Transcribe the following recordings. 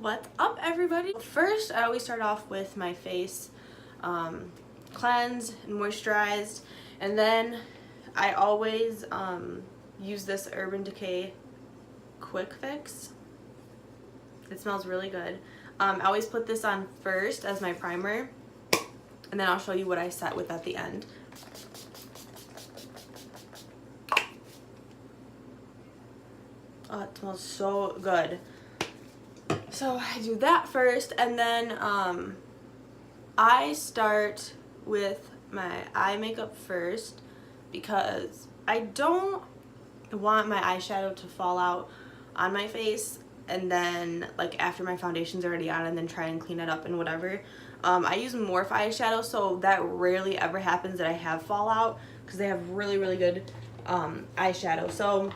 What's up, everybody? First, I always start off with my face cleansed and moisturized, and then I always use this Urban Decay Quick Fix. It smells really good. I always put this on first as my primer, and then I'll show you what I set with at the end. Oh, it smells so good. So I do that first, and then I start with my eye makeup first because I don't want my eyeshadow to fall out on my face and then like after my foundation's already on and then try and clean it up and whatever. I use Morphe eyeshadow, so that rarely ever happens that I have fallout because they have really good eyeshadow, so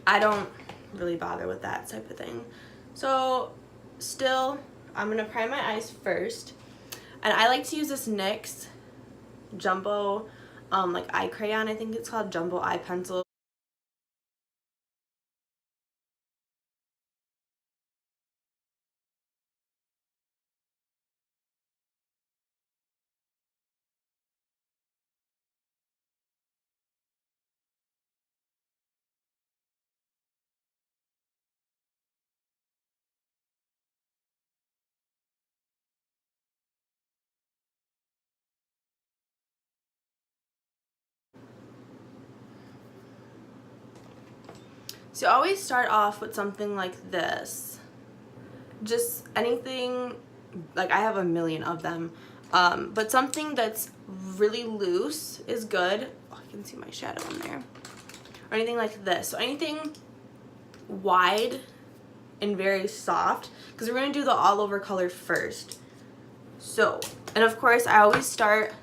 I don't really bother with that type of thing. So still, I'm gonna prime my eyes first, and I like to use this NYX jumbo like eye crayon. I think it's called jumbo eye pencil. So I always start off with something like this. Just anything, like I have a million of them, but something that's really loose is good. Oh, I can see my shadow in there. Or anything like this. So anything wide and very soft, because we're going to do the all over color first. So, and of course I always start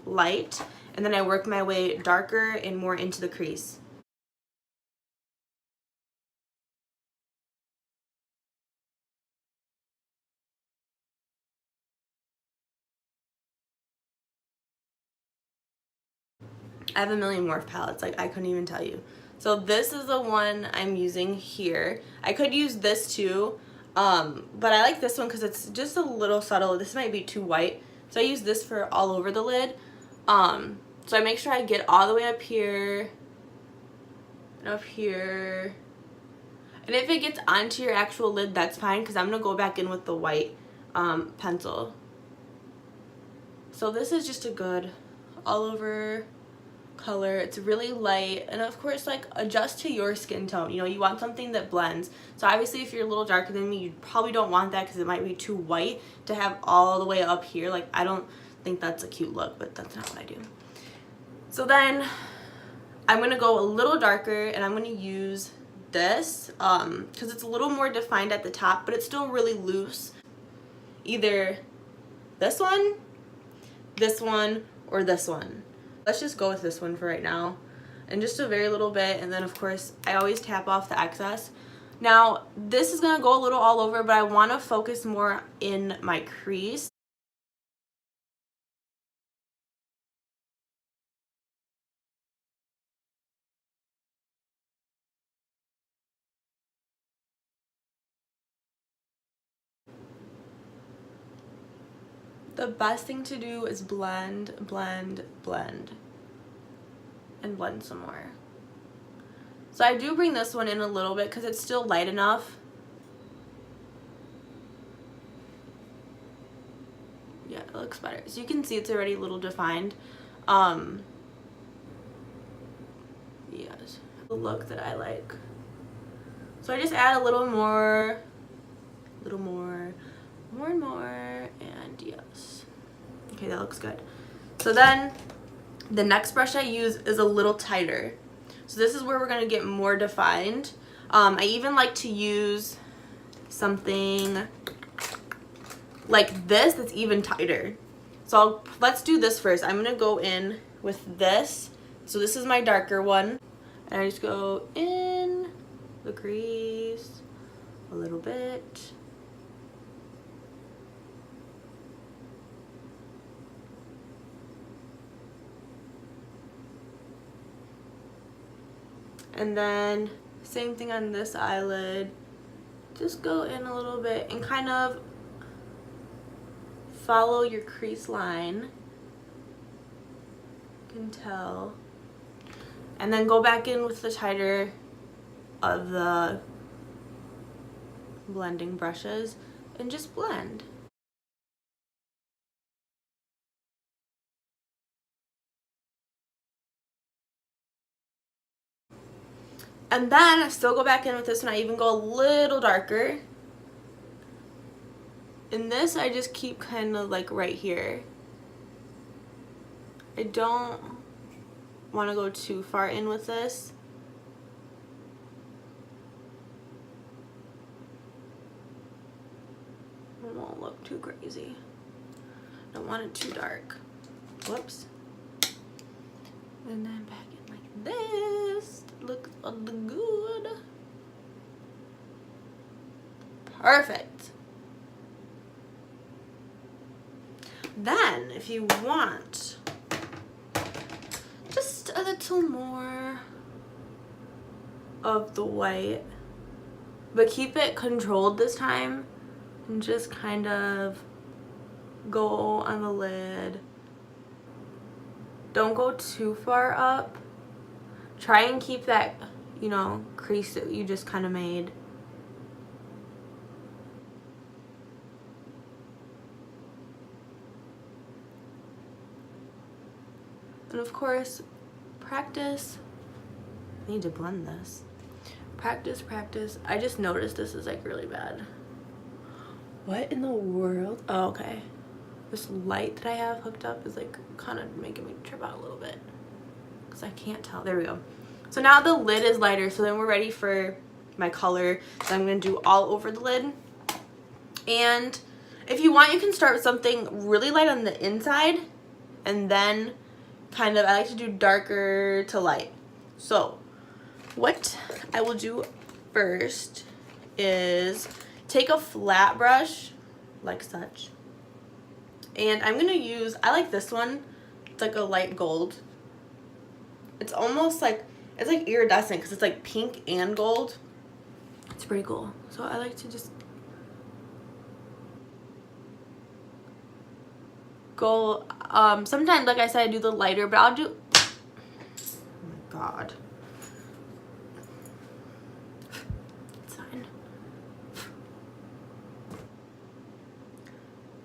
light and then I work my way darker and more into the crease. I have a million Morphe palettes, like I couldn't even tell you. So this is the one I'm using here. I could use this too, but I like this one because it's just a little subtle. This might be too white, so I use this for all over the lid. So I make sure I get all the way up here and up here. And if it gets onto your actual lid, that's fine, because I'm going to go back in with the white pencil. So this is just a good all over color. It's really light, and of course, like, adjust to your skin tone. You know, you want something that blends. So obviously if you're a little darker than me, you probably don't want that because it might be too white to have all the way up here. Like, I don't think that's a cute look, but that's not what I do. So then I'm gonna go a little darker, and I'm gonna use this because it's a little more defined at the top, but it's still really loose. Either this one, or this one. Let's just go with this one for right now, and just a very little bit, and then of course I always tap off the excess. Now this is gonna go a little all over, but I want to focus more in my crease. The best thing to do is blend, blend, blend, and blend some more. So I do bring this one in a little bit because it's still light enough. Yeah, it looks better. So you can see it's already a little defined. Yes, the look that I like. So I just add a little more, more and more, and yes. Okay, that looks good. So then the next brush I use is a little tighter. So this is where we're gonna get more defined. I even like to use something like this that's even tighter. So let's do this first. I'm gonna go in with this. So this is my darker one, and I just go in the crease a little bit. And then same thing on this eyelid, just go in a little bit and kind of follow your crease line. You can tell. And then go back in with the tighter of the blending brushes and just blend. And then I still go back in with this one. I even go a little darker. In this, I just keep kind of like right here. I don't want to go too far in with this. It won't look too crazy. Don't want it too dark. Whoops. And then back in like this. Looks good. Perfect. Then, if you want just a little more of the white, but keep it controlled this time, and just kind of go on the lid. Don't go too far up. Try and keep that, you know, crease that you just kind of made. And of course, practice. I need to blend this. Practice, practice. I just noticed this is like really bad. What in the world? Oh, okay. This light that I have hooked up is like kind of making me trip out a little bit. Because I can't tell. There we go. So now the lid is lighter. So then we're ready for my color. So I'm going to do all over the lid. And if you want, you can start with something really light on the inside. And then kind of, I like to do darker to light. So what I will do first is take a flat brush like such, and I'm gonna use, I like this one, it's like a light gold. It's almost like, it's like iridescent because it's like pink and gold. It's pretty cool. So I like to just go, sometimes, like I said, I do the lighter, but I'll do, oh my god, it's fine.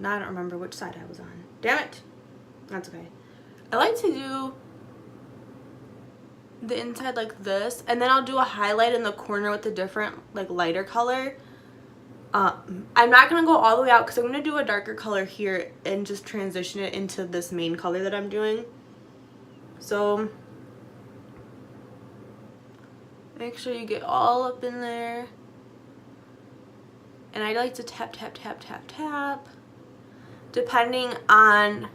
Now I don't remember which side I was on. Damn it. That's okay. I like to do the inside like this, and then I'll do a highlight in the corner with a different, like, lighter color. I'm not going to go all the way out because I'm going to do a darker color here and just transition it into this main color that I'm doing. So make sure you get all up in there. And I like to tap, tap, tap, tap, tap. Depending on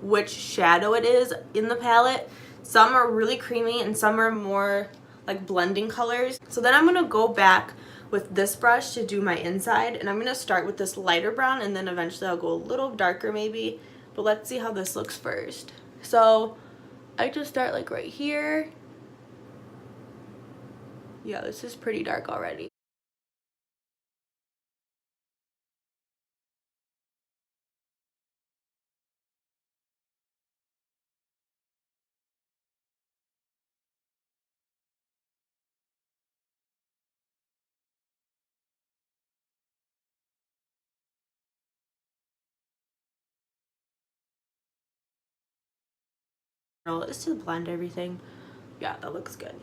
which shadow it is in the palette. Some are really creamy and some are more like blending colors. So then I'm going to go back with this brush to do my inside, and I'm going to start with this lighter brown, and then eventually I'll go a little darker maybe, but let's see how this looks first. So I just start like right here. Yeah, this is pretty dark already. Is to blend everything. Yeah, that looks good.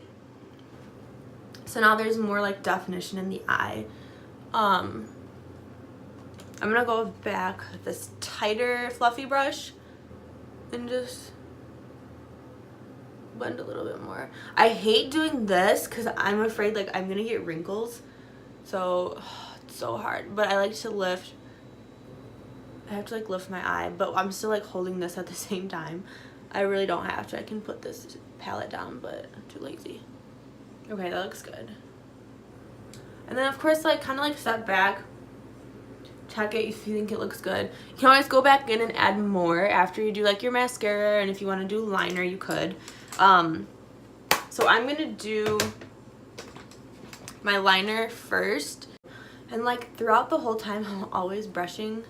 So now there's more like definition in the eye. I'm gonna go back with this tighter fluffy brush and just blend a little bit more. I hate doing this because I'm afraid like I'm gonna get wrinkles, so it's so hard. But I like to lift, I have to like lift my eye, but I'm still like holding this at the same time. I really don't have to. I can put this palette down, but I'm too lazy. Okay, that looks good. And then of course, like, kind of like step back, check it if you think it looks good. You can always go back in and add more after you do like your mascara, and if you want to do liner, you could. So I'm gonna do my liner first. And like throughout the whole time, I'm always brushing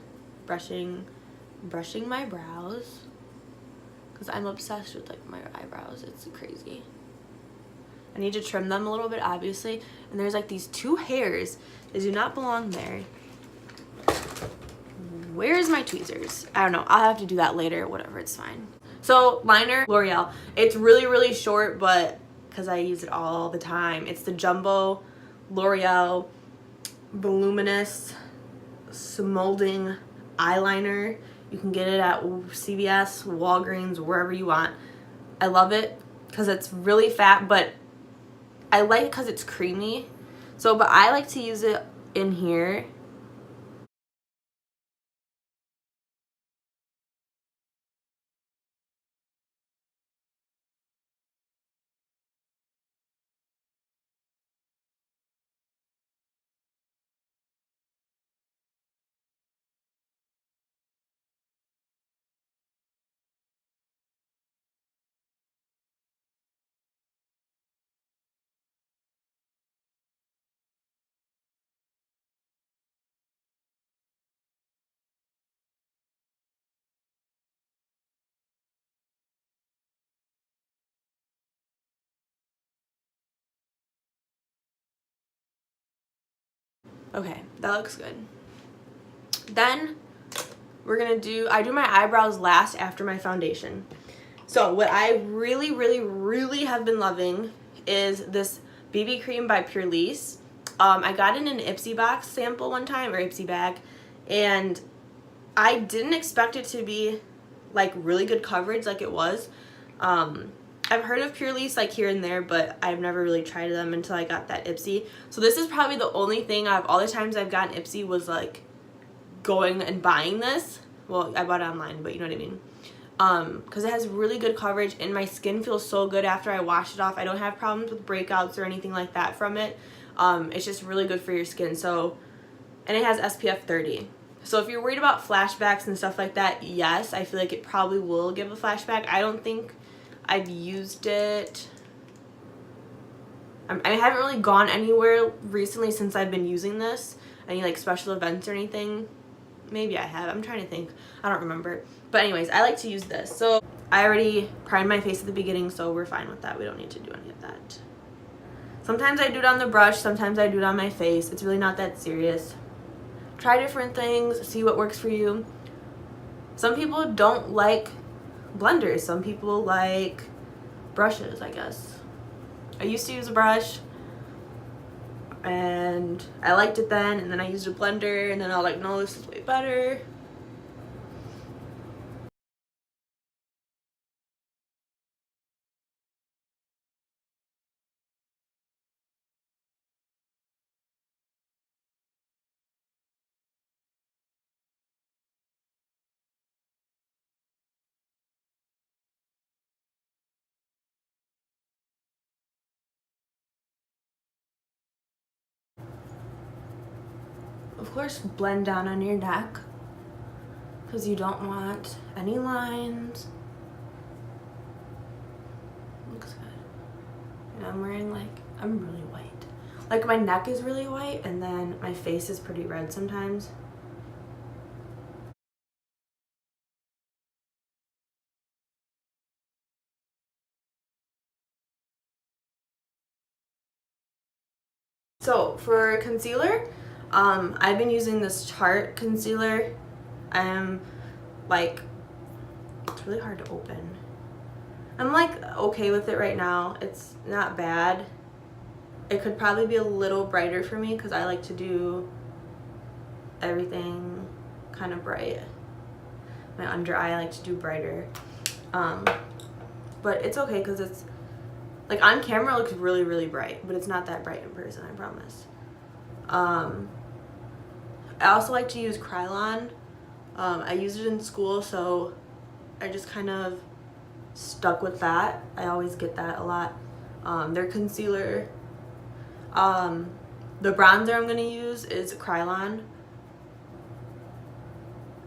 my brows because I'm obsessed with like my eyebrows. It's crazy. I need to trim them a little bit, obviously. And there's like these two hairs that do not belong there. Where's my tweezers? I don't know. I'll have to do that later. Whatever, it's fine. So liner, L'Oreal. It's really, really short, but because I use it all the time. It's the Jumbo L'Oreal Voluminous Smolding Eyeliner. You can get it at CVS, Walgreens, wherever you want. I love it because it's really fat, but I like it because it's creamy. So, but I like to use it in here. Okay, that looks good. Then we're gonna I do my eyebrows last after my foundation. So what I really, really, really have been loving is this BB cream by Pur Lisse. I got in an Ipsy box sample one time, or Ipsy bag, and I didn't expect it to be like really good coverage like it was. I've heard of Pur Lisse like here and there, but I've never really tried them until I got that Ipsy. So this is probably the only thing out of all the times I've gotten Ipsy was like going and buying this. Well, I bought it online, but you know what I mean. Because it has really good coverage and my skin feels so good after I wash it off. I don't have problems with breakouts or anything like that from it. It's just really good for your skin. So, and it has SPF 30. So if you're worried about flashbacks and stuff like that, yes, I feel like it probably will give a flashback. I don't think I've used it. I haven't really gone anywhere recently since I've been using this. Any like special events or anything. Maybe I have. I'm trying to think. I don't remember. But anyways, I like to use this. So I already primed my face at the beginning, so we're fine with that. We don't need to do any of that. Sometimes I do it on the brush. Sometimes I do it on my face. It's really not that serious. Try different things. See what works for you. Some people don't like blenders. Some people like brushes, I guess. I used to use a brush and I liked it then, and then I used a blender and then I was like, no, this is way better. Of course, blend down on your neck because you don't want any lines. Looks good. And I'm wearing I'm really white. Like my neck is really white and then my face is pretty red sometimes. So for concealer, I've been using this Tarte concealer. I'm like, it's really hard to open. I'm like okay with it right now. It's not bad. It could probably be a little brighter for me because I like to do everything kind of bright. My under eye I like to do brighter. But it's okay because it's like on camera it looks really, really bright, but it's not that bright in person, I promise. I also like to use Kryolan. I used it in school, so I just kind of stuck with that. I always get that a lot. Their concealer. The bronzer I'm going to use is Kryolan.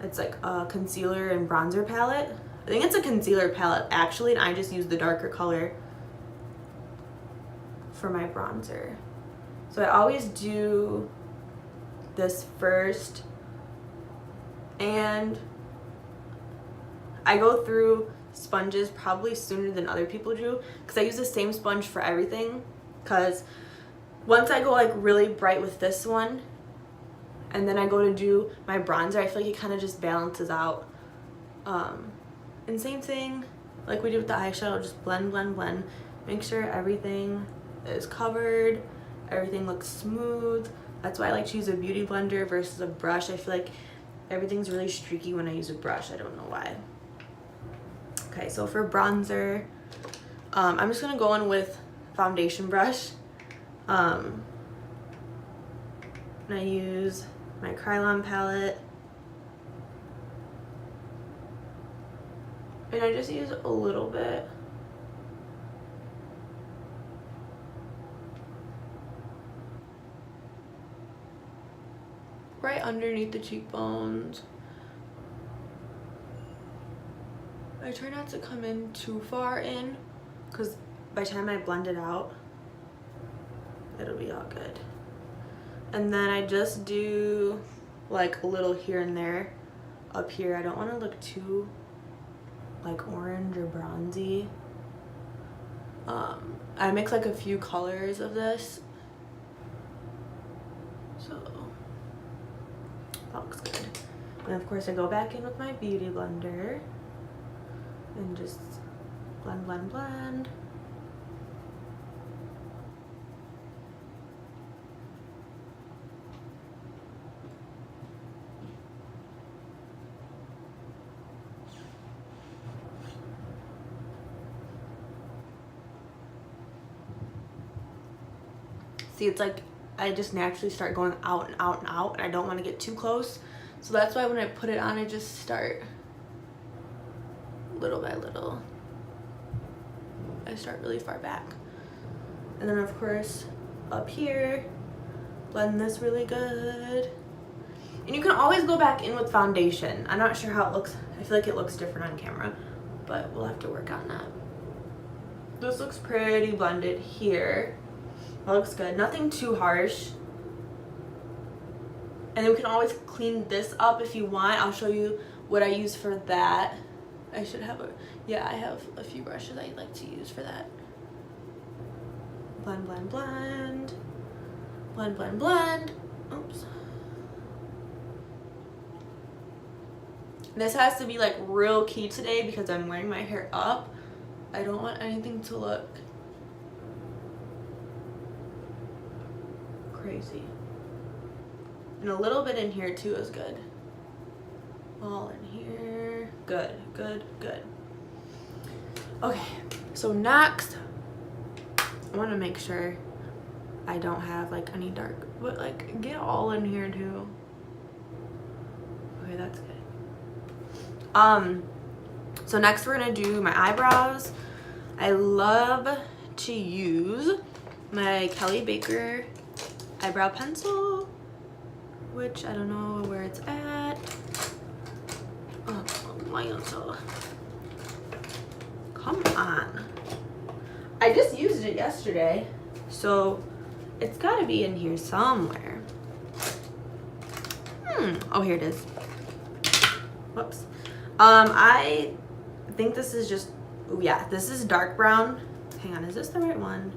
It's like a concealer and bronzer palette. I think it's a concealer palette actually, and I just use the darker color for my bronzer. So I always do this first, and I go through sponges probably sooner than other people do because I use the same sponge for everything, because once I go like really bright with this one and then I go to do my bronzer, I feel like it kind of just balances out. And same thing like we did with the eyeshadow, just blend, blend, blend. Make sure everything is covered, everything looks smooth. That's why I like to use a beauty blender versus a brush. I feel like everything's really streaky when I use a brush. I don't know why. Okay, so for bronzer, I'm just gonna go in with foundation brush. And I use my Kryolan palette. And I just use a little bit. Right underneath the cheekbones. I try not to come in too far in, because by the time I blend it out, it'll be all good. And then I just do like a little here and there up here. I don't want to look too like orange or bronzy. I mix like a few colors of this, so that looks good. And of course I go back in with my beauty blender and just blend, blend, blend. See, it's like I just naturally start going out and out and out, and I don't want to get too close. So that's why when I put it on, I just start little by little. I start really far back. And then of course up here, blend this really good. And you can always go back in with foundation. I'm not sure how it looks. I feel like it looks different on camera, but we'll have to work on that. This looks pretty blended here. That looks good. Nothing too harsh. And then we can always clean this up if you want. I'll show you what I use for that. I should have I have a few brushes I like to use for that. Blend, blend, blend. Blend, blend, blend. Oops. This has to be like real key today because I'm wearing my hair up. I don't want anything to look crazy. And a little bit in here too is good. All in here. Good, good, good. Okay, so next, I want to make sure I don't have like any dark, but like get all in here too. Okay, that's good. So next we're gonna do my eyebrows. I love to use my Kelly Baker eyebrow pencil, which I don't know where it's at. Oh my god. Come on. I just used it yesterday, so it's gotta be in here somewhere. Oh, here it is. Whoops. I think this is just, oh yeah, this is dark brown. Hang on, is this the right one?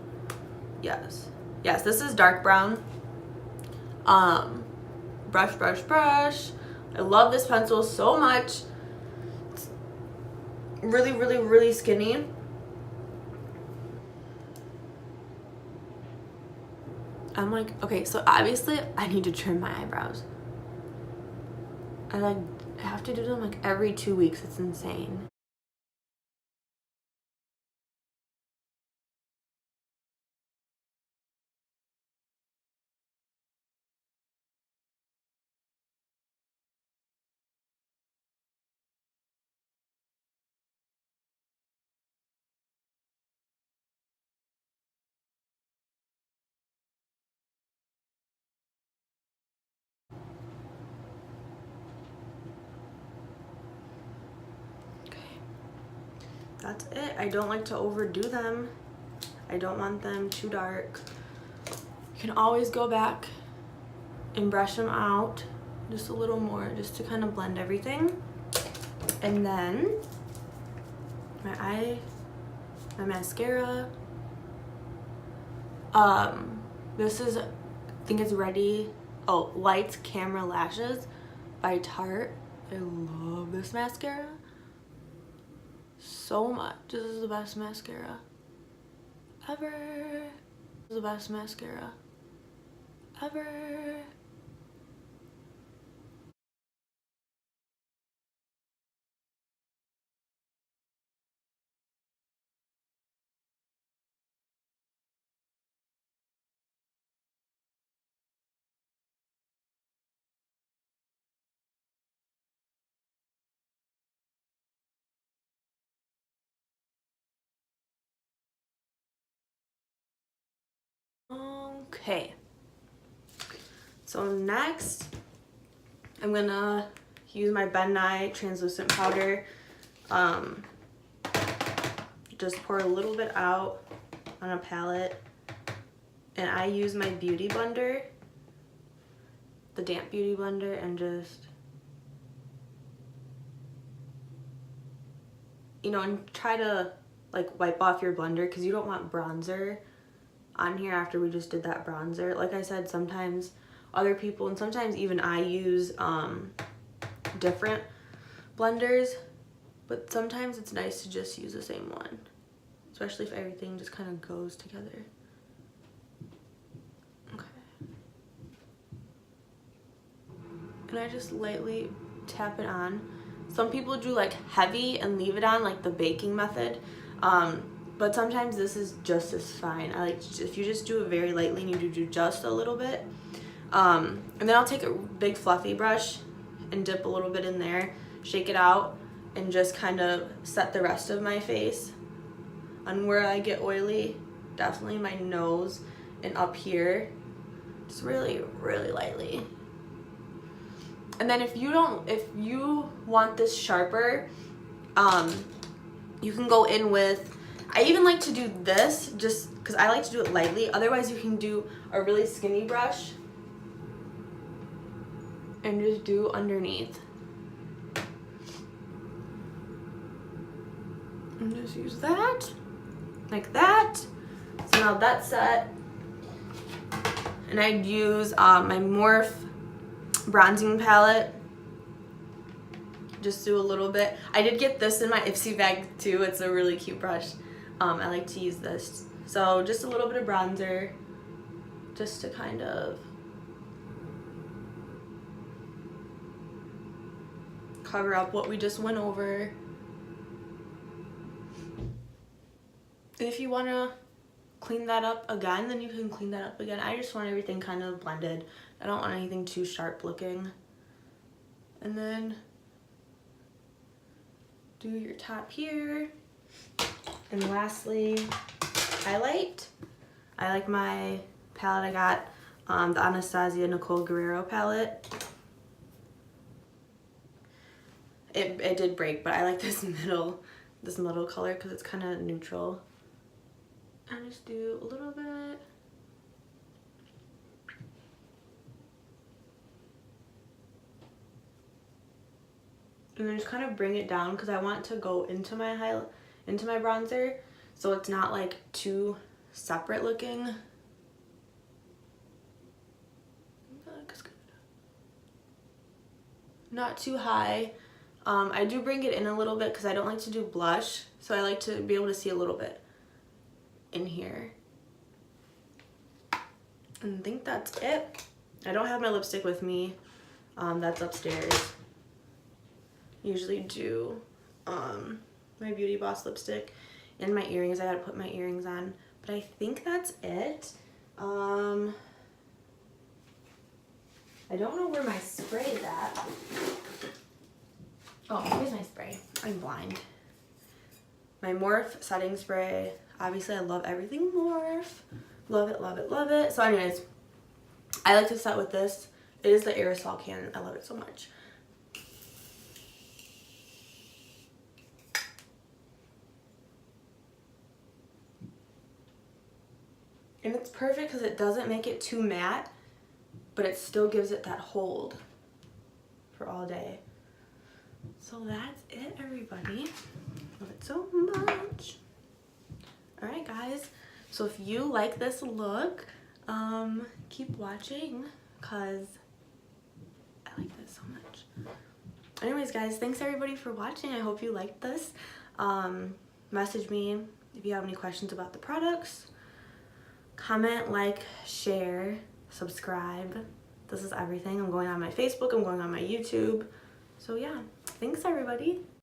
Yes. Yes, this is dark brown. Brush, brush, brush. I love this pencil so much. It's really, really, really skinny. I'm like, okay, so obviously I need to trim my eyebrows. I have to do them like every 2 weeks. It's insane. That's it. I don't like to overdo them. I don't want them too dark. You can always go back and brush them out just a little more, just to kind of blend everything. And then my mascara. This is, I think it's Ready. Oh, Lights Camera Lashes by Tarte. I love this mascara so much. This is the best mascara ever. This is the best mascara ever. Okay, so next I'm gonna use my Ben Nye translucent powder. Just pour a little bit out on a palette, and I use my beauty blender, the damp beauty blender, and just, you know, and try to like wipe off your blender because you don't want bronzer on here after we just did that bronzer. Like I said, sometimes other people, and sometimes even I use different blenders, but sometimes it's nice to just use the same one, especially if everything just kind of goes together. Okay. And I just lightly tap it on. Some people do like heavy and leave it on, like the baking method. But sometimes this is just as fine. I like, if you just do it very lightly and you do just a little bit. And then I'll take a big fluffy brush and dip a little bit in there, shake it out, and just kind of set the rest of my face. On where I get oily, definitely my nose and up here, just really, really lightly. And then if you want this sharper, you can go in with, I even like to do this just because I like to do it lightly. Otherwise, you can do a really skinny brush and just do underneath. And just use that, like that. So now that's set. And I'd use my Morphe bronzing palette. Just do a little bit. I did get this in my Ipsy bag too. It's a really cute brush. I like to use this. So just a little bit of bronzer, just to kind of cover up what we just went over. And if you want to clean that up again, then you can clean that up again. I just want everything kind of blended. I don't want anything too sharp looking. And then do your top here. And lastly, highlight. I like my palette I got, the Anastasia Nicole Guerriero palette. It did break, but I like this middle color because it's kind of neutral. And just do a little bit. And then just kind of bring it down because I want to go into my bronzer, so it's not like too separate looking. Not too high. I do bring it in a little bit because I don't like to do blush, so I like to be able to see a little bit in here. And I think that's it. I don't have my lipstick with me. That's upstairs. Usually do my Beauty Boss lipstick and my earrings. I gotta put my earrings on, but I think that's it. I don't know where my spray is at. Oh, here's my spray. I'm blind. My Morphe setting spray. Obviously, I love everything Morphe. Love it, love it, love it. So anyways, I like to set with this. It is the aerosol can. I love it so much. And it's perfect because it doesn't make it too matte, but it still gives it that hold for all day. So that's it, everybody. Love it so much. Alright guys, so if you like this look, keep watching because I like this so much. Anyways guys, thanks everybody for watching. I hope you liked this. Message me if you have any questions about the products. Comment, like, share, subscribe. This is everything. I'm going on my Facebook, I'm going on my YouTube. So yeah, thanks everybody.